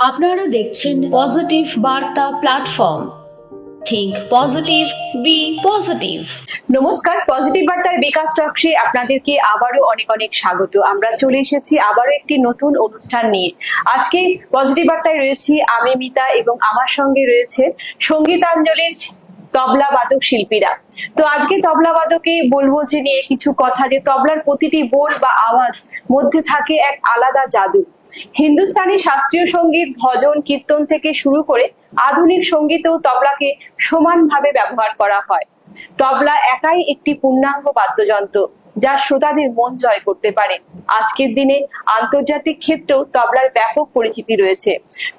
আপনারা দেখছেন পজিটিভ বার্তা platform. Think positive, be positive. নমস্কার, পজিটিভ বার্তার বিকাশ টকশে আপনাদেরকে আবারও অনেক অনেক স্বাগত। আমরা চলে এসেছি আবারও একটি নতুন অনুষ্ঠান নিয়ে। আজকে পজিটিভ বার্তায় রয়েছি আমি মিতা এবং আমার সঙ্গে রয়েছে সঙ্গীতাঞ্জলির তবলা বাদক শিল্পীরা। তো আজকে তবলা বাদকে বলবো যে নিয়ে কিছু কথা, যে তবলার প্রতিটি বোল বা আওয়াজ মধ্যে থাকে এক আলাদা জাদু। হিন্দুস্তানি শাস্ত্রীয় সঙ্গীত, ভজন, কীর্তন থেকে শুরু করে আধুনিক সঙ্গীতেও তবলাকে সমানভাবে ব্যবহার করা হয়। তবলা একাই একটি পূর্ণাঙ্গ বাদ্যযন্ত্র যা শ্রোতাদের মন জয় করতে পারে। আজকের দিনে আন্তর্জাতিক ক্ষেত্রেও তবলার ব্যাপক পরিচিতি রয়েছে।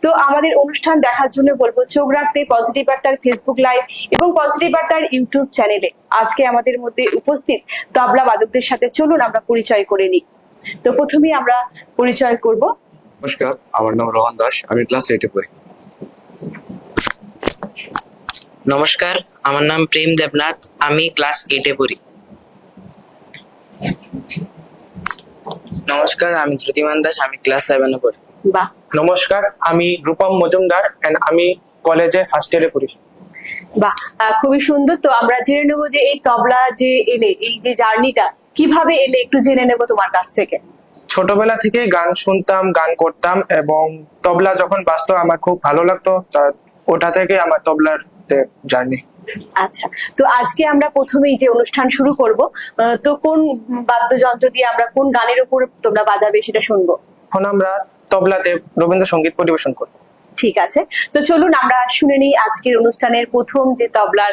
তো আমাদের অনুষ্ঠান দেখার জন্য বলবো চোখ রাখতে পজিটিভ বার্তার ফেসবুক লাইভ এবং পজিটিভ বার্তার ইউটিউব চ্যানেলে। আজকে আমাদের মধ্যে উপস্থিত তবলা বাদকদের সাথে চলুন আমরা পরিচয় করে নিই। তো প্রথমেই আমরা পরিচয় করব। নমস্কার, আমার নাম রোহন দাস, আমি ক্লাস 8 এ পড়ি। নমস্কার, আমার নাম প্রেম দেবনাথ, আমি ক্লাস 8 এ পড়ি। নমস্কার, আমি জ্যোতিমান দাস, আমি ক্লাস 7 এ পড়ি। বাহ, নমস্কার, আমি রূপম মজুমদার এন্ড আমি কলেজে ফার্স্ট ইয়ারে পড়ি। বাহ, খুবই সুন্দর। তো আমরা জেনে নেবো যে এই তবলা যে এলে, এই যে জার্নিটা কিভাবে এলে একটু জেনে নেবো তোমার কাছ থেকে। ছোটবেলা থেকে গান শুনতাম, গান করতাম এবং তবলা যখন বাজতো আমার খুব ভালো লাগতো। ওটা থেকে আমার তবলার জার্নি। আচ্ছা, তো আজকে আমরা প্রথমেই যে অনুষ্ঠান শুরু করব, তো কোন বাদ্যযন্ত্র দিয়ে আমরা কোন গানের উপর তোমরা বাজাবে সেটা শুনবো। এখন আমরা তবলাতে রবীন্দ্রসঙ্গীত পরিবেশন করব। ঠিক আছে, তো চলুন আমরা শুনে নিই আজকের অনুষ্ঠানের প্রথম যে তবলার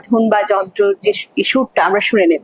ধুন বা যন্ত্র যে সুরটা আমরা শুনে নেব।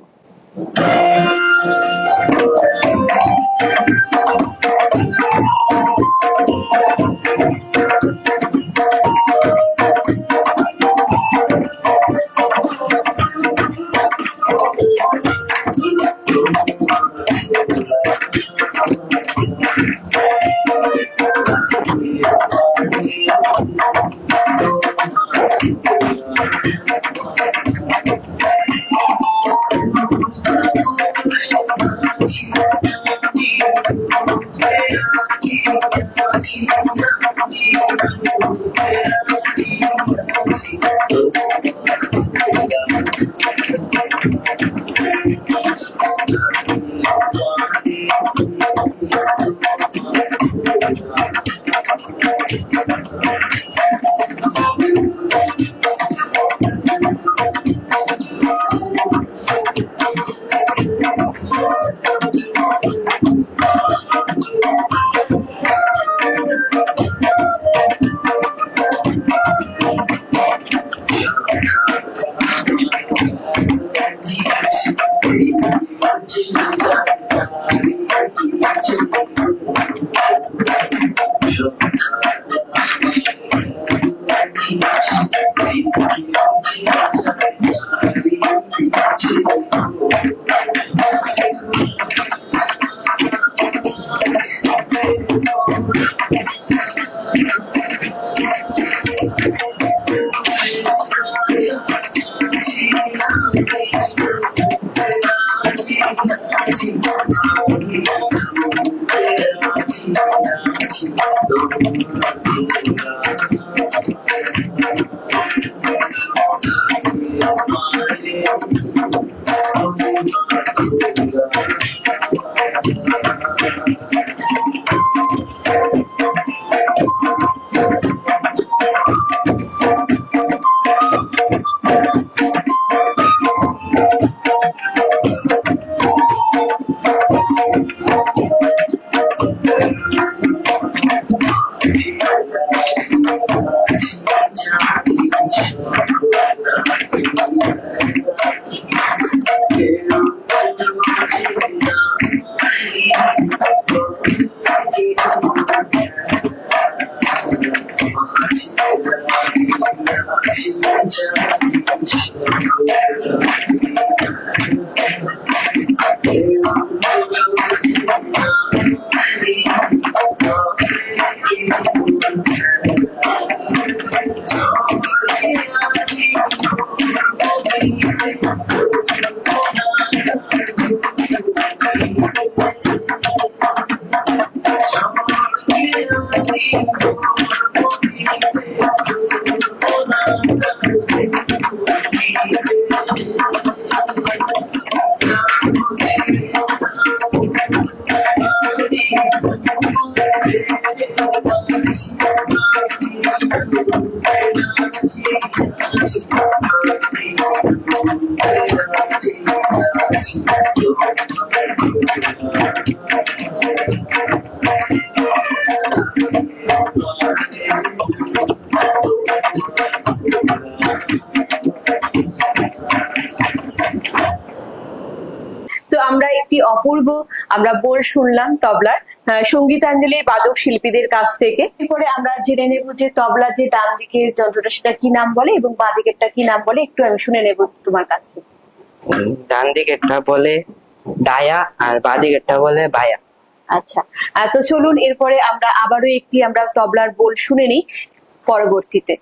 Thank you. তো আমরা একটি অপূর্ব বোল শুনলাম তবলার সঙ্গীতাঞ্জলির বাদক শিল্পীদের কাছ থেকে। এরপরে আমরা জেনে নেব যে তবলা যে ডান দিকের যন্ত্রটা সেটা কি নাম বলে এবং বাঁ দিকেরটা কি নাম বলে, একটু আমি শুনে নেব তোমার কাছ থেকে। ডান দিকেরটা বলে ডায়া আর বাঁ দিকেরটা বলে বায়া। আচ্ছা, তো চলুন এরপরে আমরা আবারও একটি তবলার বোল শুনে নিই পরবর্তীতে।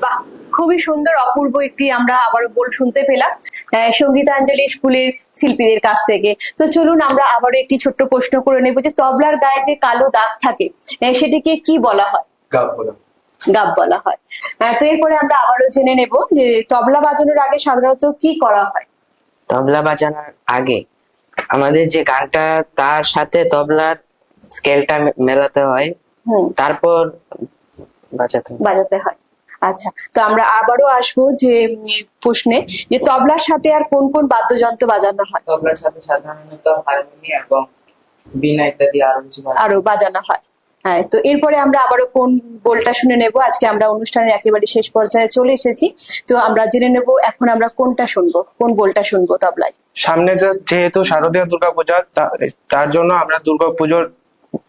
বাহ, খুবই সুন্দর অপূর্ব একটি আমরা আবারও বল শুনতে পেলাম সঙ্গীতাঞ্জলি স্কুলের শিল্পীদের কাছ থেকে। তো চলুন আমরা আবারও একটি ছোট্ট প্রশ্ন করে নেব যে তবলার গায়ে যে কালো দাগ থাকে সেটিকে কি বলা হয়? গাব বলা। গাব বলা হয়। তো এরপরে আমরা আবারও জেনে নেব যে তবলা বাজানোর আগে সাধারণত কি করা হয়? তবলা বাজানোর আগে আমাদের যে গানটা তার সাথে তবলার স্কেলটা মেলাতে হয়, তারপর বাজাতে হয়। আচ্ছা, তো আমরা আবারও আসবো যে প্রশ্নে যে তবলার সাথে আর কোন কোন বাদ্যযন্ত্র বাজানো হয়? তবলার সাথে সাধারণত হারমোনিয়াম এবং বীণা ইত্যাদি আরো বাজানো হয়। হ্যাঁ, তো এরপরে আমরা আবারও কোন বলটা শুনে নেব। আজকে আমরা অনুষ্ঠানের একেবারে শেষ পর্যায়ে চলে এসেছি, তো আমরা জেনে নেব এখন আমরা কোনটা শুনবো, কোন বলটা শুনবো তবলায়। সামনে যেহেতু শারদীয় দুর্গাপূজা, তার জন্য আমরা দুর্গাপুজোর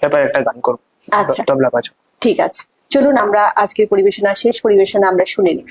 ব্যাপারে একটা গান করবো। আচ্ছা, তবলা বাজাও। ঠিক আছে, চলুন আমরা আজকের পরিবেশনা, শেষ পরিবেশনা আমরা শুনে নিই।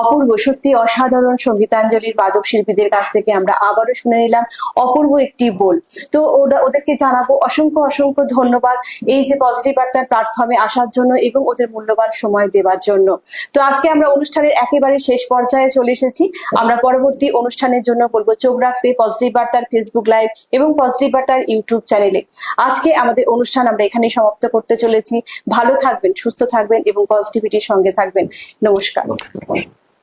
অপূর্ব, সত্যি অসাধারণ সঙ্গীতাঞ্জলির বাদক শিল্পীদের কাছ থেকে আমরা আবারও শুনে নিলাম অপূর্ব একটি বোল। তো ওদেরকে জানাবো অসংখ্য অসংখ্য ধন্যবাদ এই যে পজিটিভ বার্তার প্ল্যাটফর্মে আসার জন্য এবং ওদের মূল্যবান সময় দেওয়ার জন্য। তো আজকে আমরা অনুষ্ঠানের একেবারে শেষ পর্যায়ে চলে এসেছি। আমরা পরবর্তী অনুষ্ঠানের জন্য বলবো চোখ রাখতে পজিটিভ বার্তার ফেসবুক লাইভ এবং পজিটিভ বার্তার ইউটিউব চ্যানেলে। আজকে আমাদের অনুষ্ঠান আমরা এখানেই সমাপ্ত করতে চলেছি। ভালো থাকবেন, সুস্থ থাকবেন এবং পজিটিভিটির সঙ্গে থাকবেন। নমস্কার।